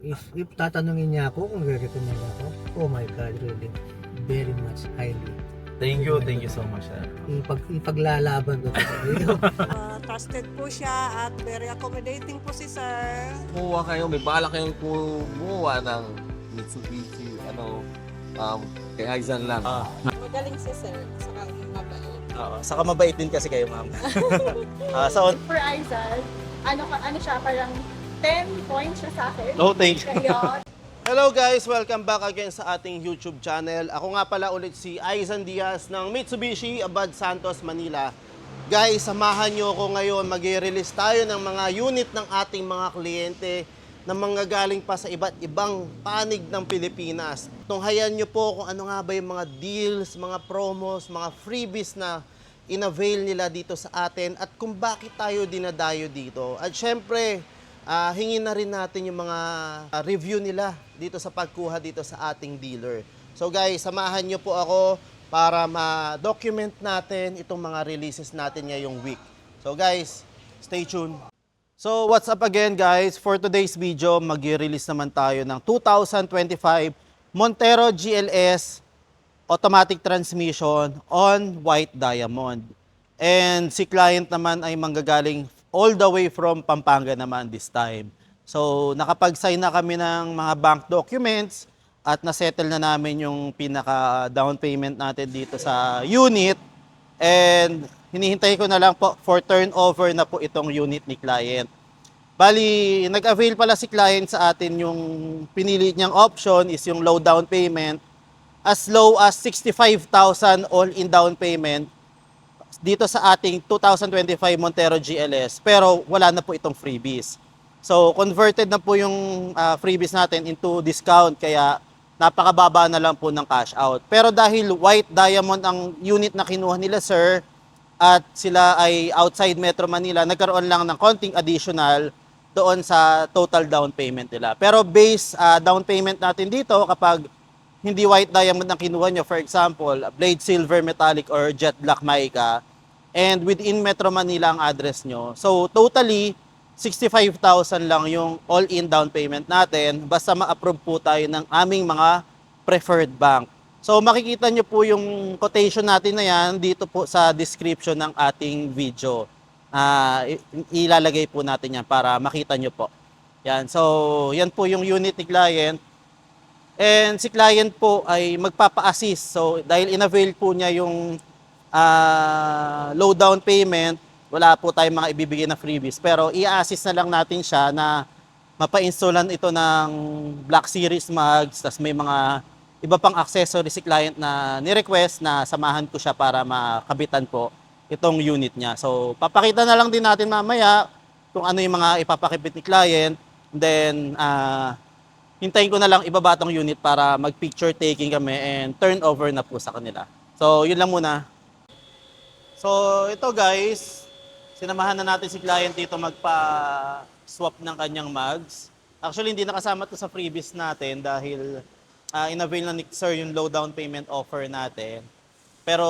If tatanungin niya ako kung re-recommend ako, oh my God, really, very much, highly. Thank you so much, sir. Ipaglalaban ko talaga. Trusted po siya at very accommodating po si sir. Kumuha kayo, may bala kayong kumuha ng Mitsubishi, kay Aizan lang. Magaling si sir, saka mabait. Saka mabait din kasi kayo, ma'am. So, For Aizal, ano siya, parang 10 points siya sa akin. no, thank you. Kaya, Hello guys! Welcome back again sa ating YouTube channel. Ako nga pala ulit si Aizan Diaz ng Mitsubishi Abad Santos, Manila. Guys, samahan nyo ako ngayon. Mag-release tayo ng mga unit ng ating mga kliyente na manggagaling pa sa iba't ibang panig ng Pilipinas. Tunghayan nyo po kung ano nga ba yung mga deals, mga promos, mga freebies na in-avail nila dito sa atin at kung bakit tayo dinadayo dito. At syempre, hingin na rin natin yung mga review nila dito sa pagkuha dito sa ating dealer. So guys, samahan nyo po ako para ma-document natin itong mga releases natin ngayong week. So guys, stay tuned. So what's up again guys? For today's video, mag-release naman tayo ng 2025 Montero GLS automatic transmission on white diamond. And si client naman ay manggagaling all the way from Pampanga naman this time. So, nakapag-sign na kami ng mga bank documents at nasettle na namin yung pinaka-down payment natin dito sa unit. And hinihintay ko na lang po for turnover na po itong unit ni client. Bali, nag-avail pala si client sa atin yung pinili niyang option is yung low down payment as low as 65,000 all-in down payment dito sa ating 2025 Montero GLS, pero wala na po itong freebies. So, converted na po yung freebies natin into discount, kaya napakababa na lang po ng cash out. Pero dahil white diamond ang unit na kinuha nila, sir, at sila ay outside Metro Manila, nagkaroon lang ng konting additional doon sa total down payment nila. Pero base down payment natin dito, kapag hindi white diamond ang kinuha nyo, for example, blade silver metallic or jet black mica, and within Metro Manila ang address nyo. So, totally, 65,000 lang yung all-in down payment natin basta ma-approve po tayo ng aming mga preferred bank. So, makikita nyo po yung quotation natin na yan dito po sa description ng ating video. Ilalagay po natin yan para makita nyo po. Yan. So, yan po yung unit ni client. And si client po ay magpapa-assist. So, dahil in-avail po niya yung low down payment, wala po tayong mga ibibigay na freebies. Pero i-assist na lang natin siya na mapa-installan ito ng Black Series mugs, tas may mga iba pang accessories si client na ni-request na samahan ko siya para makabitan po itong unit niya. So, papakita na lang din natin mamaya kung ano yung mga ipapakibit ni client. Then, hintayin ko na lang ibaba tong unit para mag-picture taking kami and turn over na po sa kanila. So, yun lang muna. So, ito guys, sinamahan na natin si client dito magpa-swap ng kanyang mugs. Actually, hindi nakasama to sa freebies natin dahil in-avail na ni Sir yung low down payment offer natin. Pero,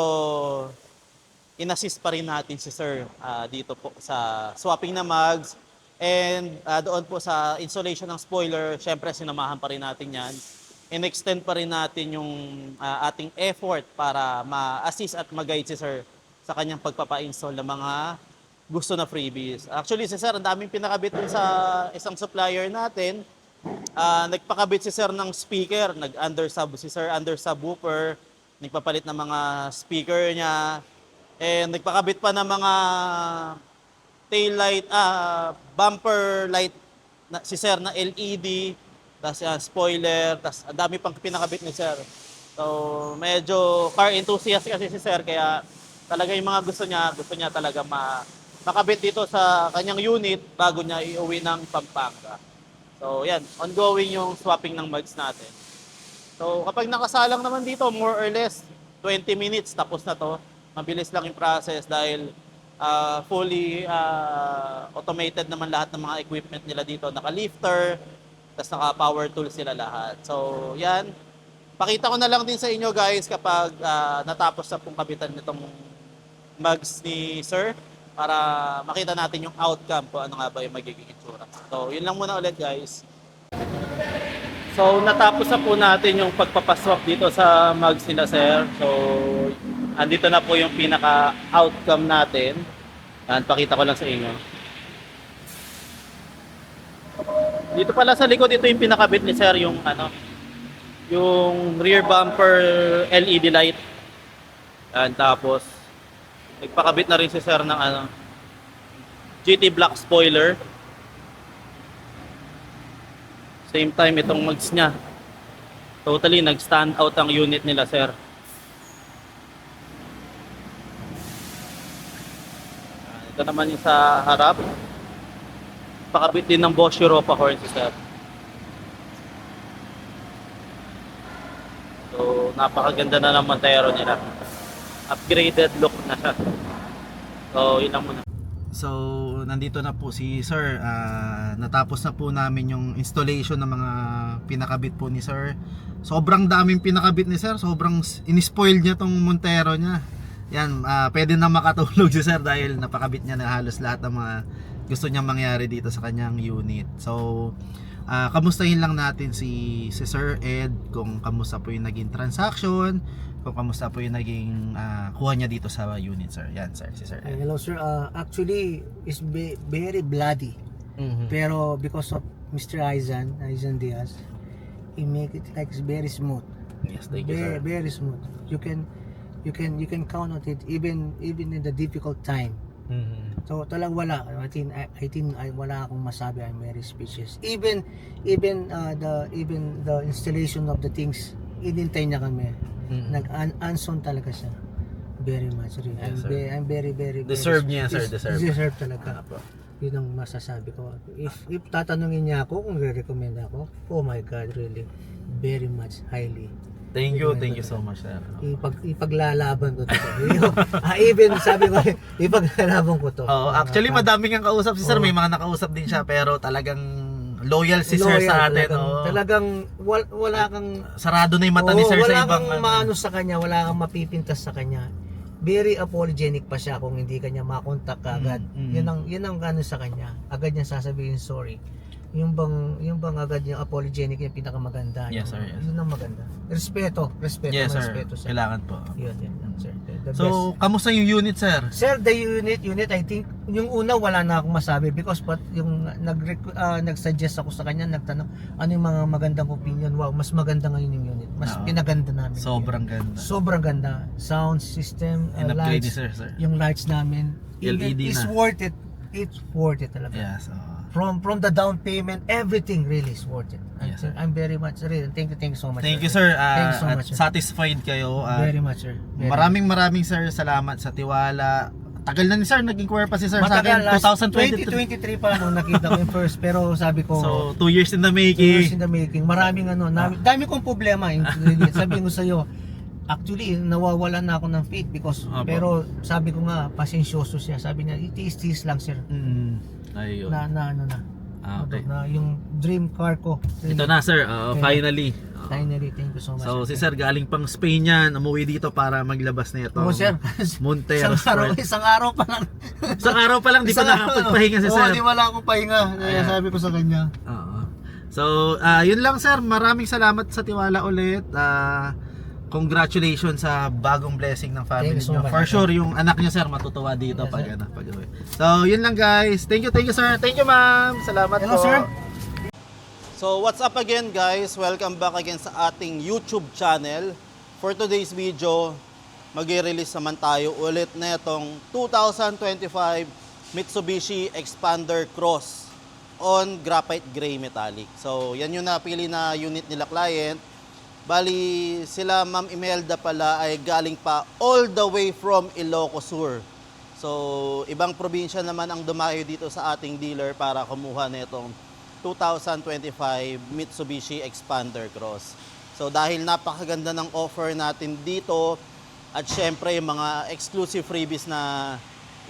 in-assist pa rin natin si Sir dito po sa swapping na mugs. And doon po sa installation ng spoiler, syempre sinamahan pa rin natin yan. In-extend pa rin natin yung ating effort para ma-assist at mag-guide si Sir sa kanyang pagpapa-install ng mga gusto na freebies. Actually, si Sir, ang daming pinakabit dun sa isang supplier natin. Nagpakabit si Sir ng speaker, nag-undersub si Sir under subwoofer, nagpapalit ng mga speaker niya, and nagpakabit pa ng mga tail light, bumper light si Sir na LED, tas spoiler, tas ang dami pang pinakabit ni Sir. So, medyo car enthusiast kasi si Sir, kaya talaga yung mga gusto niya talaga makabit dito sa kanyang unit bago niya iuwi ng Pampanga. So, yan, ongoing yung swapping ng mugs natin. So, kapag nakasalang naman dito, more or less 20 minutes tapos na to. Mabilis lang yung process dahil fully automated naman lahat ng mga equipment nila dito. Naka-lifter, tapos naka-power tools sila lahat. So, yan. Pakita ko na lang din sa inyo guys kapag natapos na pong kabitan nitong mugs ni Sir para makita natin yung outcome kung ano nga ba yung magiging itsura. So, yun lang muna ulit guys. So natapos na po natin yung pagpapaswap dito sa mugs nila sir. So andito na po yung pinaka-outcome natin. Yan, pakita ko lang sa inyo. Dito pala sa likod, ito yung pinakabit ni sir, yung yung rear bumper LED light. Yan, tapos nagpakabit na rin si sir ng GT Black spoiler. Same time itong mugs niya. Totally nag-stand out ang unit nila sir. Ito naman yung sa harap. Pakabit din ng Bosch Europa horn si sir. So napakaganda na ng Montero nila. Upgraded look na siya. So yun lang muna. So, nandito na po si Sir. Natapos na po namin yung installation ng mga pinakabit po ni Sir. Sobrang daming pinakabit ni Sir. Sobrang in-spoil niya tong Montero niya. Yan, pwede na makatulog si Sir dahil napakabit niya na halos lahat ng mga gusto niyang mangyari dito sa kanyang unit. So, kamustahin lang natin si Sir Ed kung kamusta po yung naging transaction, kung kamusta po yung naging kuha niya dito sa unit, sir. Yan, sir, si Sir Ed. Hello sir, actually it's very bloody. Pero because of Mr. Aizan Diaz, he make it like it's very smooth. Yes, thank you, sir. Very smooth. You can count on it even in the difficult time. So talagang wala. I think wala akong masabi. I'm very speechless. Even the installation of the things, inintay niya kami. Nag-unson talaga siya. Very much really. Yes, I'm very Deserve niya, sir. Deserve talaga. Yun ang masasabi ko. If tatanungin niya ako kung re-recommend ako, oh my God, really, very much, highly. Thank you so much, sir. Ipaglalaban ko to. Even sabi ko, ipaglalaban ko to. Actually madami kang kausap si sir, may mga nakausap din siya pero talagang loyal si sir sa atin. Talagang wala kang sarado na yung mata ni sir sa ibang wala kang maano sa kanya, wala kang mapipintas sa kanya. Very apologetic pa siya kung hindi kanya makontak ka agad. Yun ang ano sa kanya. Agad niya sasabihin sorry. Yung bang agad yung apologetic yung pinakamaganda. Yes, sir. Yes. Yun ang maganda. Respeto, yes, sir. respeto sir. Kailangan po. Yun, sir. The So, best. kamusta yung unit, sir? Sir, the unit I think yung una wala na akong masabi because yung nag-suggest ako sa kanya, nagtanong ano yung mga magandang opinion. Wow, mas maganda ngayon yung unit. Mas pinaganda namin. Sobrang ganda. Sobrang ganda. Sound system, In-upgrade ni lights, sir. yung lights namin. LED It's na. worth it. It's worth it talaga. Yes. From the down payment, everything really is worth it. Yes, sir. I'm very much really. Thank you so much. Thank you, sir. Thank you so At much, sir. satisfied kayo. Very much, sir. Maraming sir salamat sa tiwala. Tagal na ni sir, nag-inquire pa si sir sa Matagal, akin. 2023. 2023 pa nung nakita ko yung first. Pero sabi ko, So, 2 years in the 2 making. years in the making. Maraming dami kong problema. Sabi ko sa'yo, actually, nawawalan na ako ng faith because, Apo. pero sabi ko nga, pasensyoso siya. Sabi niya, itiis-tiis lang sir. Ayun. Okay. Na yung dream car ko. Ito na sir, finally. Finally, thank you so much. So si sir galing pang Spain yan, umuwi dito para maglabas na ito. Oo, sir. Montero Sport. Isang araw pa lang. Isang araw pa lang, di pa nakapagpahinga si sir. Oo, di wala akong pahinga. Kaya sabi ko sa kanya. Oo. So, yun lang sir, maraming salamat sa tiwala ulit. Congratulations sa bagong blessing ng family Thank you so niyo. much. For sure, yung anak niyo sir matutuwa dito Yes, pag sir. pag-uwi. So, yun lang guys. Thank you sir. Thank you ma'am. Salamat Hello, po. sir. So, what's up again guys? Welcome back again sa ating YouTube channel. For today's video, mag-release naman tayo ulit na itong 2025 Mitsubishi Expander Cross on graphite gray metallic. So, yan yung napili na unit nila client. Bali, sila Ma'am Imelda pala ay galing pa all the way from Ilocos Sur. So, ibang probinsya naman ang dumayo dito sa ating dealer para kumuha na itong 2025 Mitsubishi Expander Cross. So, dahil napakaganda ng offer natin dito at syempre yung mga exclusive freebies na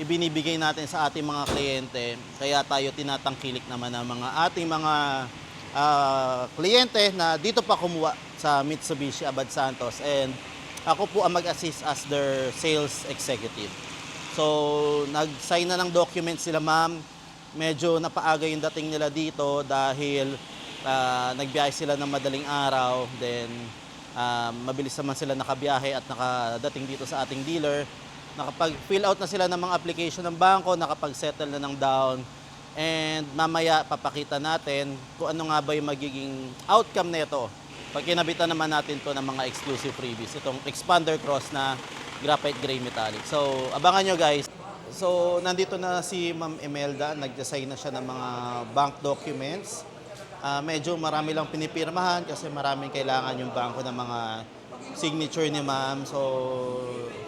ibinibigay natin sa ating mga kliyente, kaya tayo tinatangkilik naman ng mga ating mga kliyente na dito pa kumuha sa Mitsubishi Abad Santos, and ako po ang mag-assist as their sales executive. So, nag-sign na ng documents sila ma'am. Medyo napaaga yung dating nila dito dahil nagbiyahe sila ng madaling araw, then mabilis naman sila nakabiyahe at nakadating dito sa ating dealer. Nakapag-fill out na sila ng mga application ng bangko, nakapag-settle na ng down, and mamaya papakita natin kung ano nga ba yung magiging outcome nito pag kinabitan naman natin to ng mga exclusive freebies, itong expander cross na graphite gray metallic. So abangan nyo guys. So nandito na si Ma'am Imelda, nag-design na siya ng mga bank documents. Medyo marami lang pinipirmahan kasi maraming kailangan yung bangko ng mga signature ni Ma'am. So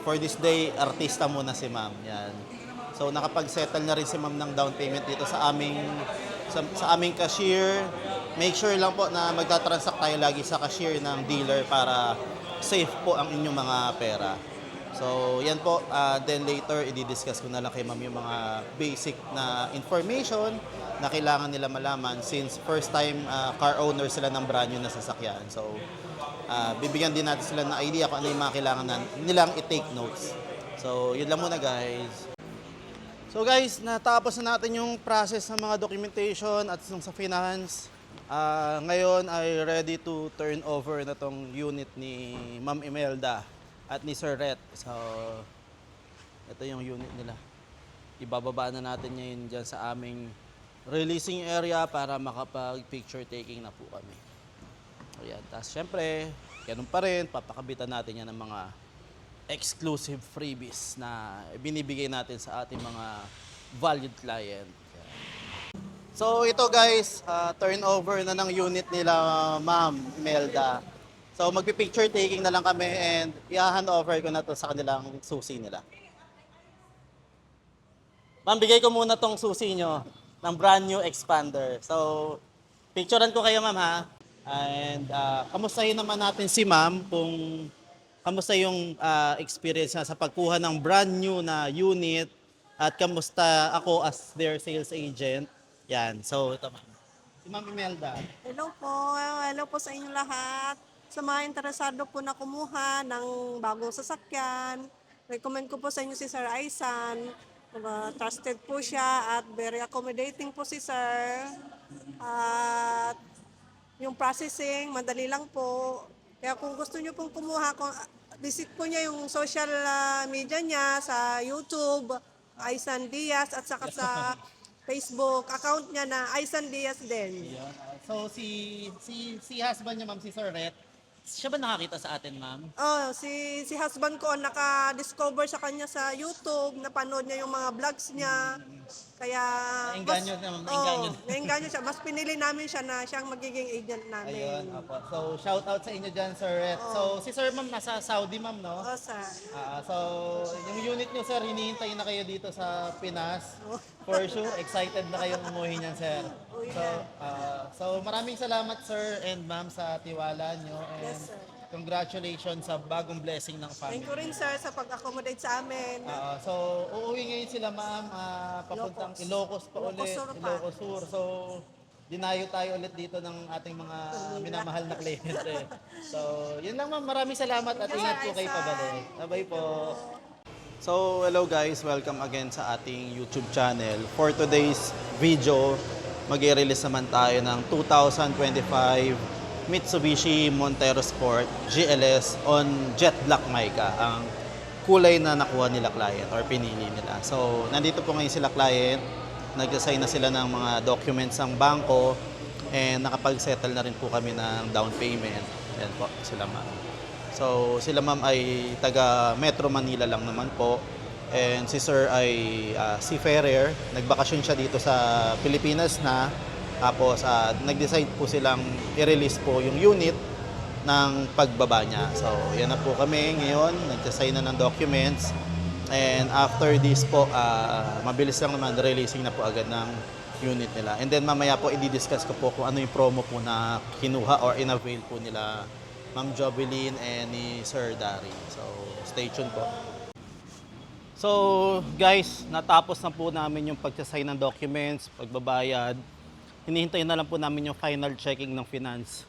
for this day, artista muna si Ma'am. Yan. So nakapag-settle na rin si Ma'am ng down payment dito sa aming cashier. Make sure lang po na magta-transact tayo lagi sa cashier ng dealer para safe po ang inyong mga pera. So yan po, then later i-discuss ko na lang kay Ma'am yung mga basic na information na kailangan nila malaman since first time car owner sila ng brand new na sasakyan. So bibigyan din natin sila ng idea kung ano yung mga kailangan nilang i-take notes. So yun lang muna guys. So guys, natapos na natin yung process ng mga documentation at yung sa finance. Ngayon ay ready to turn over na tong unit ni Ma'am Imelda at ni Sir Rhett. So ito yung unit nila. Ibababa na natin ngayon dyan sa aming releasing area para makapag-picture taking na po kami. Ayan. Tapos syempre, ganun pa rin, papakabitan natin yan ng mga exclusive freebies na binibigay natin sa ating mga valued client. Ayan. So ito guys, turnover na ng unit nila Ma'am Imelda. So magpi-picture taking na lang kami and i-hand over ko na to sa kanilang susi nila. Ma'am, bigay ko muna tong susi nyo ng brand new expander. So, picturean ko kayo ma'am ha. And kamustahin naman natin si ma'am kung kamusta yung experience na sa pagkuha ng brand new na unit at kamusta ako as their sales agent. Yan. So, ito ma'am. Si Ma'am Imelda. Hello po. Hello po sa inyong lahat. Sa mga interesado po na kumuha ng bagong sasakyan, recommend ko po sa inyo si Sir Aisan. Trusted po siya at very accommodating po si Sir. At yung processing, madali lang po. Kaya kung gusto nyo pong kumuha, visit po niya yung social media niya sa YouTube, Aisan Diaz, at saka sa Facebook account niya na Aisan Diaz din. So, si husband niya ma'am, si Sir Rhett, siya ba nakakita sa atin ma'am? Oh, si husband ko naka-discover sa kanya sa YouTube, napanood niya yung mga vlogs niya. Kaya Naengganyo na, naengganyo. naengganyo siya. Mas pinili namin siya na siyang magiging agent namin. Ayun, apo. So, shout out sa inyo dyan, Sir Rhett. So, si Sir ma'am nasa Saudi ma'am, no? Oh, sir. So, yung unit nyo, sir, hinihintay na kayo dito sa Pinas. For sure, excited na kayong umuwi niyan, sir. So, maraming salamat, sir and ma'am, sa tiwala nyo. And Yes, sir. congratulations sa bagong blessing ng family. Thank you rin, sir, sa pag-accommodate sa amin. So, uuwi ngayon sila, ma'am, papuntang Ilocos pa ulit. Ilocos Sur pa. Ilocos Sur. So, dinayo tayo ulit dito ng ating mga minamahal na kliyente. So, yun lang ma'am. Maraming salamat at ingat po kayo pabalik. Bye po. So, hello guys. Welcome again sa ating YouTube channel. For today's video, mag-i-release naman tayo ng 2025 Mitsubishi Montero Sport GLS on Jet Black Mica, ang kulay na nakuha nila client or pinili nila. So, nandito po ngayon sila client, nag-assign na sila ng mga documents ng bangko and nakapag-settle na rin po kami ng down payment. Yan po, sila ma'am. So, sila ma'am ay taga Metro Manila lang naman po. And si sir ay seafarer, nagbakasyon siya dito sa Pilipinas na. Tapos nag-decide po silang i-release po yung unit ng pagbaba niya. So, yan na po kami ngayon. Nag-design na ng documents. And after this po, mabilis lang naman, releasing na po agad ng unit nila. And then mamaya po, i-discuss ko po kung ano yung promo po na kinuha or in-avail po nila Ma'am Jovelyn and ni Sir Dari. So, stay tuned po. So, guys, natapos na po namin yung pag-sign ng documents, pagbabayad. Hinihintay na lang po namin yung final checking ng finance.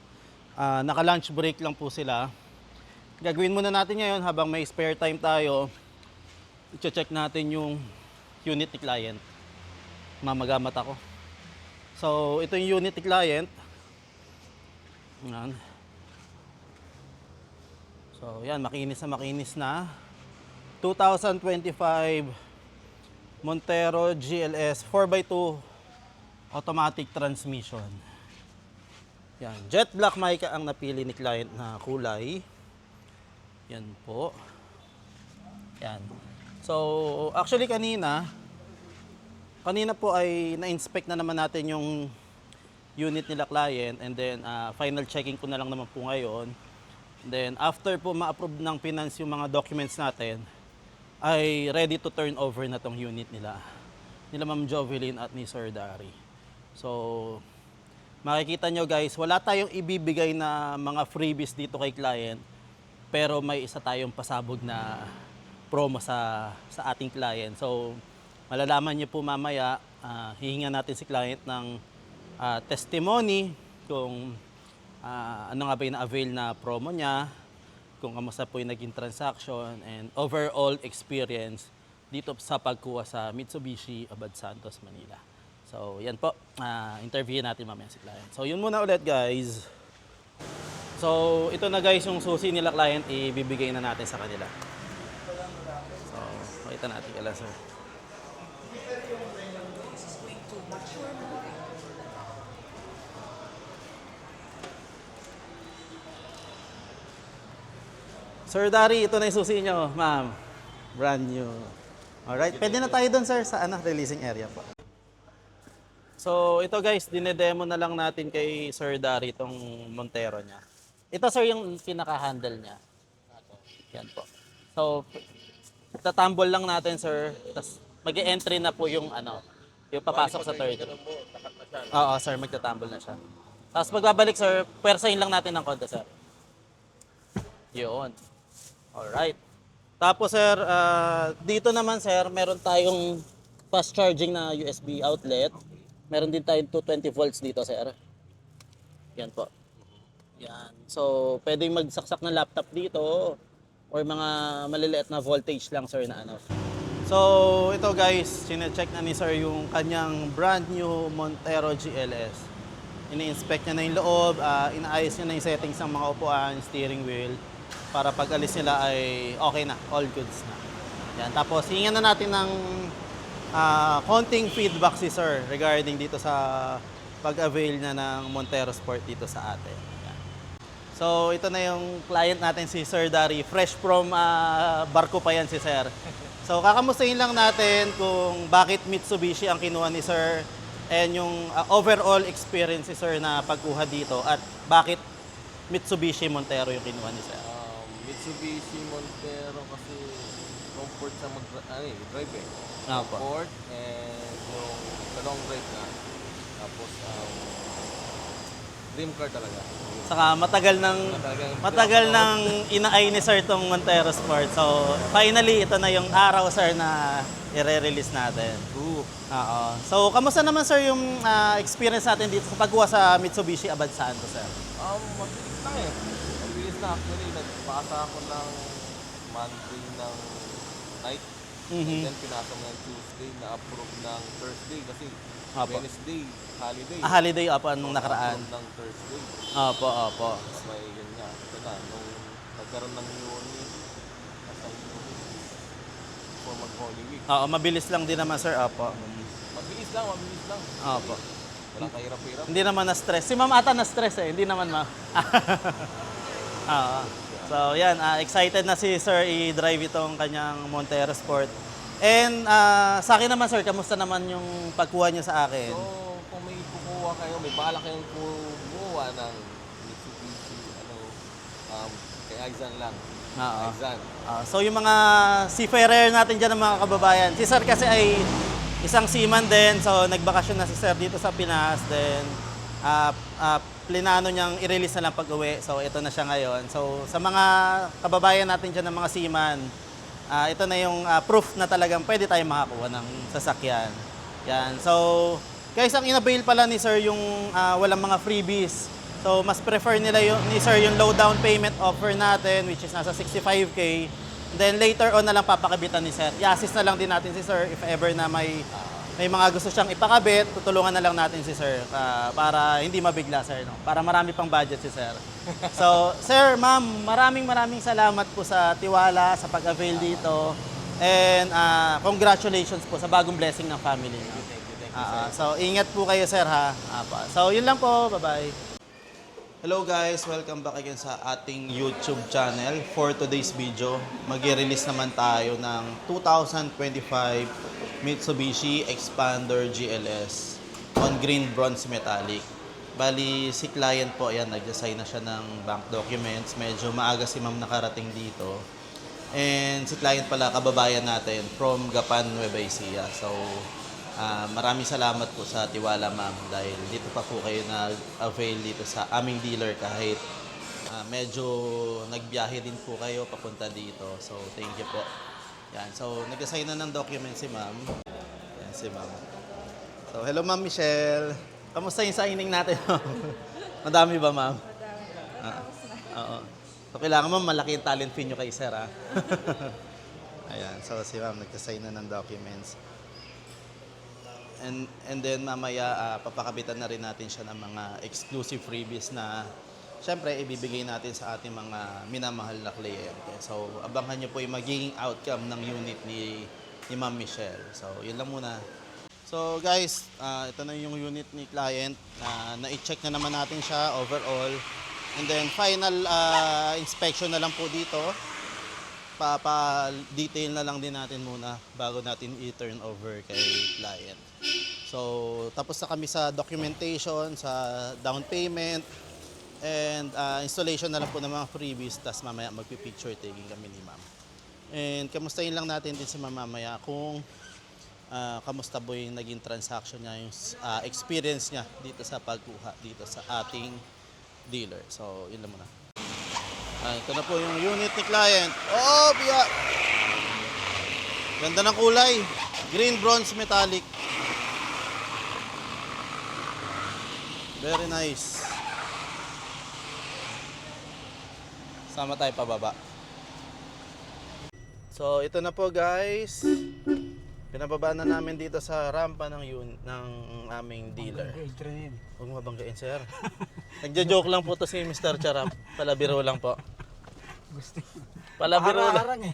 Naka-lunch break lang po sila. Gagawin muna natin ngayon habang may spare time tayo. I-check natin yung unit ni client. Mamagamat ako. So, ito yung unit ni client. Yan. So, yan, makinis na. 2025 Montero GLS 4x2 automatic transmission. Yan, jet black mica ang napili ni client na kulay. Yan po. Yan. So, actually kanina po ay na-inspect na naman natin yung unit nila client, and then final checking ko na lang naman po ngayon. And then after po ma-approve ng finance yung mga documents natin, ay ready to turn over na tong unit nila Ma'am Jovelyn at ni Sir Dari. So makikita nyo guys, wala tayong ibibigay na mga freebies dito kay client, pero may isa tayong pasabog na promo sa ating client. So malalaman nyo po mamaya, hihinga natin si client ng testimony kung ano nga ba yung na-avail na promo niya, kung kamusta po yung naging transaction, and overall experience dito sa pagkuha sa Mitsubishi Abad Santos, Manila. So yan po, interview natin mamaya si client. So yun muna ulit guys. So ito na guys yung susi nila client, ibibigay na natin sa kanila. So makita natin kala sir. Sir Dari, ito na yung susi nyo, ma'am. Brand new. Alright, pwede na tayo doon sir sa releasing area po. So ito guys, dinedemo na lang natin kay Sir Dari itong Montero niya. Ito sir yung pinaka-handle niya. Yan po. So, tatumble lang natin sir, tapos mag-e-entry na po yung yung papasok sa third. Oo sir, magtatumble na siya. Tapos pagbabalik sir, pwersahin lang natin ng konti sir. Yun. Alright. Tapos sir, dito naman sir, meron tayong fast charging na USB outlet. Meron din tayong 220 volts dito sir. Yan po. Yan. So, pwedeng magsaksak ng laptop dito or mga maliliit na voltage lang sir na So, ito guys, sine-check na ni sir yung kanyang brand new Montero GLS. Ini-inspect niya na yung loob, inaayos niya na yung settings ng mga upuan, steering wheel, para pag alis nila ay okay na, all goods na. Yan. Tapos, hingan na natin ng konting feedback si sir regarding dito sa pag-avail na ng Montero Sport dito sa atin. Yan. So, ito na yung client natin si Sir Dari. Fresh from barko pa yan si sir. So, kakamustahin lang natin kung bakit Mitsubishi ang kinuha ni sir and yung overall experience ni sir na pagkuha dito at bakit Mitsubishi Montero yung kinuha ni sir. Mitsubishi Montero kasi comfort sa drive eh. Opo. Comfort and yung sa long drive na. Tapos dream car talaga. Saka matagal nang inaay ni sir tong Montero Sport. So finally ito na yung araw sir na i-release natin. True. Oo. So kamusta naman sir yung experience natin dito sa pagkuha sa Mitsubishi Abad Santos sir? Mabilis lang eh. Mabilis na actually. Nagpasa ako ng Monday ng night. And then pinasa mo ng Tuesday, na-approve ng Thursday kasi Opo. Wednesday, holiday. Holiday apa nung nakaraan. Na-approve ng Thursday. Opo. Tapos may yun nga. Ito na, nung nagkaroon ng unit, nasa unit for mag-Holy Week. Oo, mabilis lang din naman sir. Opo. Mabilis lang. Opo. Walang kahirap-hirap. Hindi naman na-stress. Si ma'am ata na-stress eh. Hindi naman ma. Oo. So yan, excited na si sir i-drive itong kanyang Montero Sport. And sa akin naman sir, kamusta naman yung pagkuha niyo sa akin? So, kung may kukuha kayo, may balak kayong kumuha ng Mitsubishi, kay Aizan lang. Oo. Aizan. So yung mga seafarer natin dyan ng mga kababayan, si sir kasi ay isang seaman din, so nagbakasyon na si sir dito sa Pinas, then plinano niyang i-release na lang pag-uwi. So ito na siya ngayon. So sa mga kababayan natin dyan ng mga seaman, ito na yung proof na talagang pwede tayong makakuha ng sasakyan. Yan. So guys, ang in-avail pala ni sir yung walang mga freebies. So mas prefer nila ni sir yung low down payment offer natin, which is nasa 65K. Then later on na lang papakabitan ni sir. I-assist na lang din natin si sir if ever na may may mga gusto siyang ipakabit, tutulungan na lang natin si sir para hindi mabigla sir. No? Para marami pang budget si sir. So, sir, ma'am, maraming salamat po sa tiwala, sa pag-avail dito. And congratulations po sa bagong blessing ng family niyo. Thank you, So, ingat po kayo, sir, ha? So, yun lang po. Bye-bye. Hello guys, welcome back again sa ating YouTube channel. For today's video, mag-release naman tayo ng 2025 Mitsubishi Expander GLS on green bronze metallic. Bali, si client po, ayan, nag-design na siya ng bank documents. Medyo maaga si ma'am nakarating dito. And si client pala, kababayan natin from Gapan, Nueva Ecija. So, maraming salamat po sa tiwala ma'am dahil dito pa po kayo nag-avail dito sa aming dealer kahit medyo nagbiyahe din po kayo papunta dito. So, thank you po. Yan. So, nag-assign na ng document si ma'am. Yan si ma'am. So, hello ma'am Michelle. Kamusta yung signing natin? Madami ba ma'am? Madami. Oo. So, kailangan ma'am malaki yung talent fee nyo kay sir ha. Ayan. So, si ma'am nag-assign na ng documents. And then mamaya papakabitan na rin natin siya ng mga exclusive freebies na syempre ibibigay natin sa ating mga minamahal na kliyente. So abangan nyo po yung magiging outcome ng unit ni Ma'am Michelle. So yun lang muna. So guys, ito na yung unit ni client. Na-check na naman natin siya overall. And then final inspection na lang po dito. Detail na lang din natin muna bago natin i-turn over kay client. So, tapos na kami sa documentation, sa down payment, and installation na lang po ng mga freebies, tapos mamaya magpipicture taking kami ni ma'am. And kamustahin lang natin din si ma'am mamaya kung kamusta po yung naging transaction niya, yung experience niya dito sa pagkuha dito sa ating dealer. So, yun lang muna. Ito na po yung unit ni client. Oh, biya! Ganda ng kulay. Green bronze metallic. Very nice. Sama tayo pababa. So, ito na po guys. Pinababa na namin dito sa rampa ng aming dealer. Huwag mabanggain, sir. Nagja-joke lang po to si Mr. Charap. Palabiro lang po. Palabiro lang.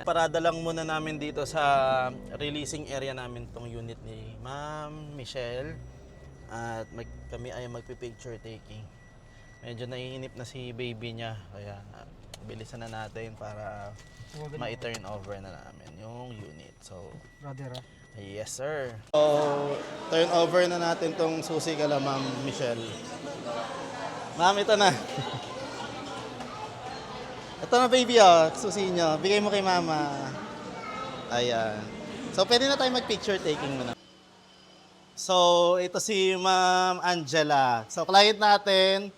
Parada lang muna namin dito sa releasing area namin tong unit ni Ma'am Michelle. At kami ay magpipicture taking. Medyo naiinip na si baby niya. Kaya bilisan na natin para ma-turn over na namin yung unit. So, Brother, yes sir. So, turn over na natin tong susi kala Ma'am Michelle. Ma'am, ito na. Ito na baby susi nyo. Bigay mo kay mama. Ayan. So, pwede na tayo mag-picture taking muna. So, ito si Ma'am Angela. So, client natin.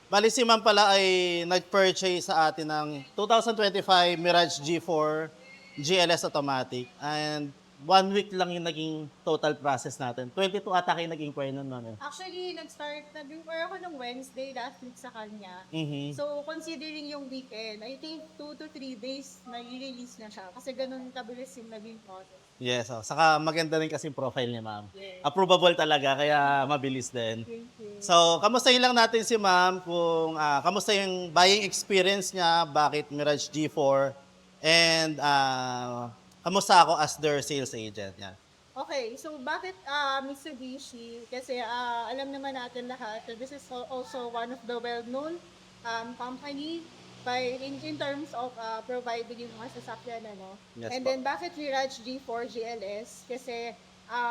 Bali si Ma'am pala ay nag-purchase sa atin ng 2025 Mirage G4 GLS Automatic. And 1 week lang yung naging total process natin. 22 ata kayo naging inquire nun, Ma'am. Actually, nag-inquire ako ng Wednesday last week sa kanya. So, considering yung weekend, I think 2 to 3 days na-release na siya. Kasi ganun kabilis yung naging process. Yes, saka maganda rin kasi yung profile niya, Ma'am. Yes. Approvable talaga, kaya mabilis din. Thank you. So, kamustahin lang natin si Ma'am kung kamusta yung buying experience niya, bakit Mirage G4, and kamusta ako as their sales agent niya. Okay, so bakit Mitsubishi? Kasi alam naman natin lahat, this is also one of the well-known company in terms of providing yung mga sasakyan, ano? Yes, And po. then bakit Mirage G4 GLS? Kasi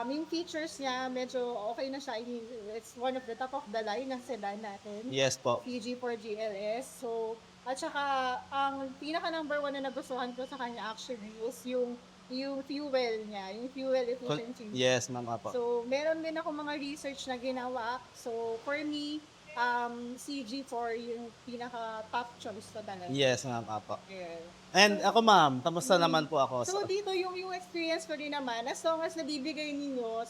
yung features niya medyo okay na siya. It's one of the top of the line ng sedan natin. Yes po. G4 GLS. So, at saka ang pinaka number one na nagustuhan ko sa kanya actually is yung fuel niya, yung fuel efficiency. Yes, Ma'am, apo. So, meron din ako mga research na ginawa. So, for me, CG4 yung pinaka-top choice ko talaga. Yes, Ma'am, apo. Yeah. And ako, Ma'am, kamusta naman po ako? So, dito yung experience ko rin naman, as long as nabibigay ninyo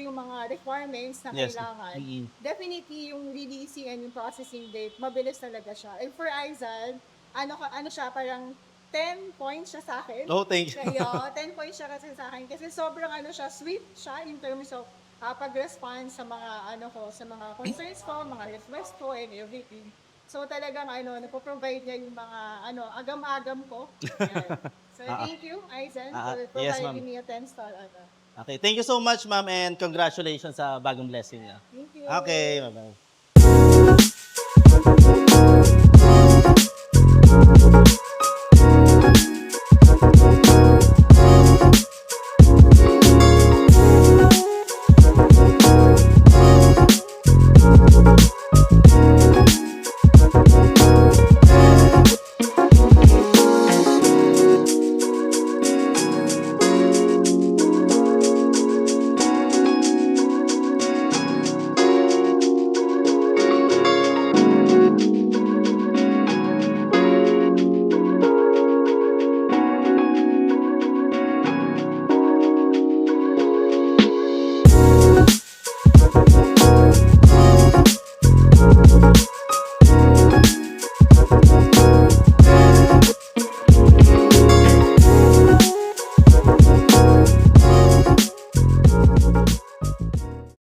yung mga requirements na Yes. kailangan, Mm-hmm. definitely yung releasing and yung processing date, mabilis talaga siya. And for Aizal, ano siya, parang 10 points siya sa akin. Oh, thank you. Kaya 10 points siya kasi sa akin kasi sobrang siya, sweet siya in terms of pag-respond sa mga sa mga concerns ko, mga request ko and everything. So talagang napoprovide niya yung mga agam-agam ko. Yan. So thank you, Aizen, for yes, providing ma'am. me a 10-star. Okay, thank you so much, ma'am, and congratulations sa bagong blessing niya. Thank you. Okay, bye-bye.